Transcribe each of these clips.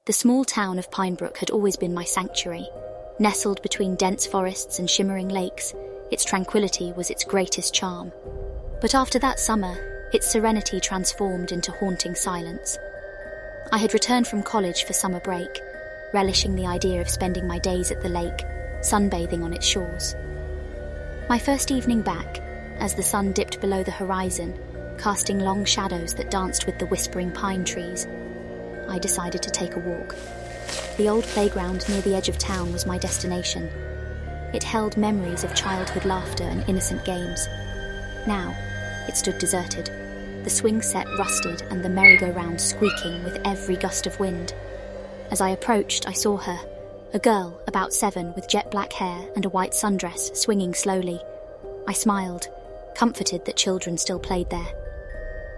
The small town of Pinebrook had always been my sanctuary. Nestled between dense forests and shimmering lakes, its tranquility was its greatest charm. But after that summer, its serenity transformed into haunting silence. I had returned from college for summer break, relishing the idea of spending my days at the lake, sunbathing on its shores. My first evening back, as the sun dipped below the horizon, casting long shadows that danced with the whispering pine trees, I decided to take a walk. The old playground near the edge of town was my destination. It held memories of childhood laughter and innocent games. Now, it stood deserted, the swing set rusted and the merry-go-round squeaking with every gust of wind. As I approached, I saw her, a girl about 7 with jet black hair and a white sundress swinging slowly. I smiled, comforted that children still played there.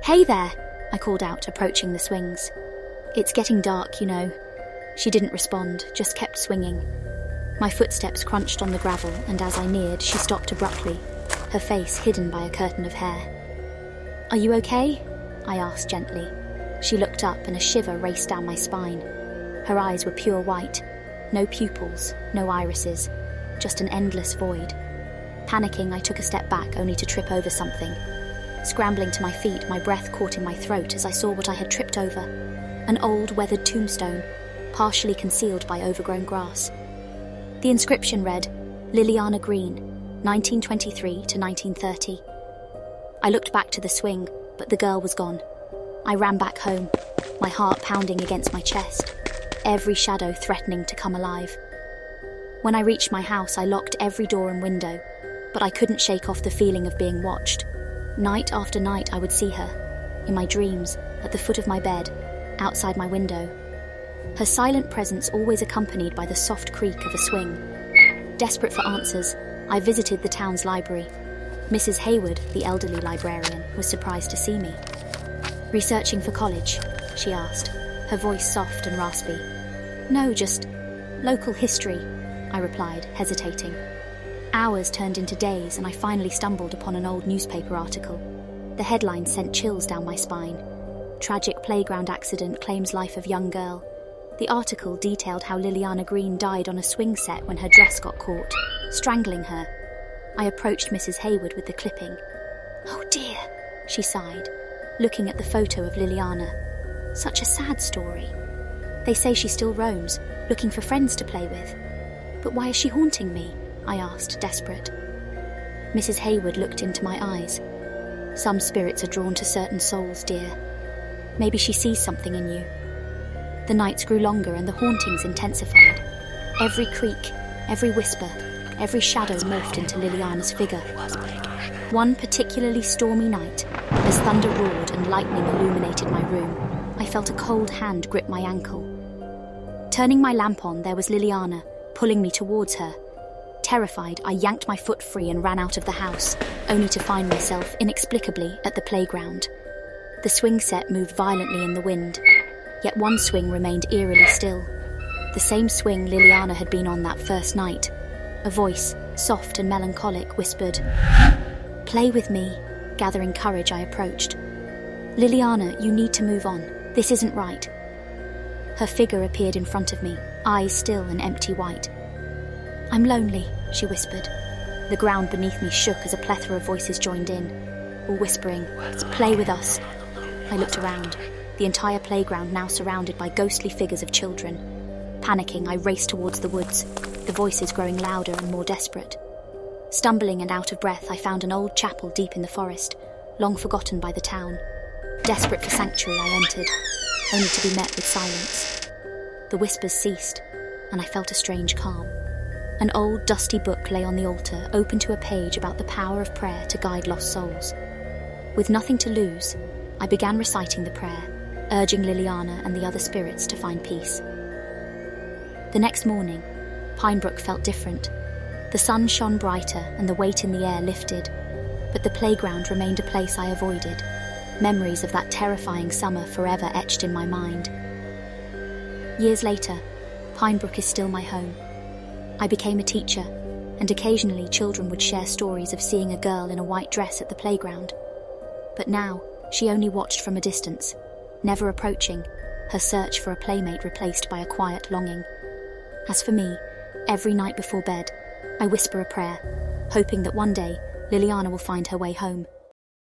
"Hey there," I called out, approaching the swings. "It's getting dark, you know." She didn't respond, just kept swinging. My footsteps crunched on the gravel, and as I neared, she stopped abruptly, her face hidden by a curtain of hair. "Are you okay?" I asked gently. She looked up and a shiver raced down my spine. Her eyes were pure white, no pupils, no irises, just an endless void. Panicking, I took a step back only to trip over something. Scrambling to my feet, my breath caught in my throat as I saw what I had tripped over. An old, weathered tombstone, partially concealed by overgrown grass. The inscription read, "Liliana Green, 1923 to 1930. I looked back to the swing, but the girl was gone. I ran back home, my heart pounding against my chest, every shadow threatening to come alive. When I reached my house, I locked every door and window, but I couldn't shake off the feeling of being watched. Night after night, I would see her, in my dreams, at the foot of my bed, outside my window. Her silent presence always accompanied by the soft creak of a swing. Desperate for answers, I visited the town's library. Mrs. Hayward, the elderly librarian, was surprised to see me. "Researching for college?" she asked, her voice soft and raspy. "No, just local history," I replied, hesitating. Hours turned into days, and I finally stumbled upon an old newspaper article. The headline sent chills down my spine. "Tragic playground accident claims life of young girl." The article detailed how Liliana Green died on a swing set when her dress got caught, strangling her. I approached Mrs. Hayward with the clipping. "Oh dear," she sighed, looking at the photo of Liliana. "Such a sad story. They say she still roams, looking for friends to play with. But why is she haunting me?" I asked, desperate. Mrs. Hayward looked into my eyes. "Some spirits are drawn to certain souls, dear. Maybe she sees something in you." The nights grew longer and the hauntings intensified. Every creak, every whisper, every shadow morphed into Liliana's figure. One particularly stormy night, as thunder roared and lightning illuminated my room, I felt a cold hand grip my ankle. Turning my lamp on, there was Liliana, pulling me towards her. Terrified, I yanked my foot free and ran out of the house, only to find myself, inexplicably, at the playground. The swing set moved violently in the wind, yet one swing remained eerily still. The same swing Liliana had been on that first night. A voice, soft and melancholic, whispered, "Play with me." Gathering courage, I approached. "Liliana, you need to move on. This isn't right." Her figure appeared in front of me, eyes still and empty white. "I'm lonely," she whispered. The ground beneath me shook as a plethora of voices joined in, all whispering, "Play with us." I looked around, the entire playground now surrounded by ghostly figures of children. Panicking, I raced towards the woods, the voices growing louder and more desperate. Stumbling and out of breath, I found an old chapel deep in the forest, long forgotten by the town. Desperate for sanctuary, I entered, only to be met with silence. The whispers ceased, and I felt a strange calm. An old, dusty book lay on the altar, open to a page about the power of prayer to guide lost souls. With nothing to lose, I began reciting the prayer, urging Liliana and the other spirits to find peace. The next morning, Pinebrook felt different. The sun shone brighter and the weight in the air lifted, but the playground remained a place I avoided, memories of that terrifying summer forever etched in my mind. Years later, Pinebrook is still my home. I became a teacher, and occasionally children would share stories of seeing a girl in a white dress at the playground. But now, she only watched from a distance, never approaching, her search for a playmate replaced by a quiet longing. As for me, every night before bed, I whisper a prayer, hoping that one day Liliana will find her way home.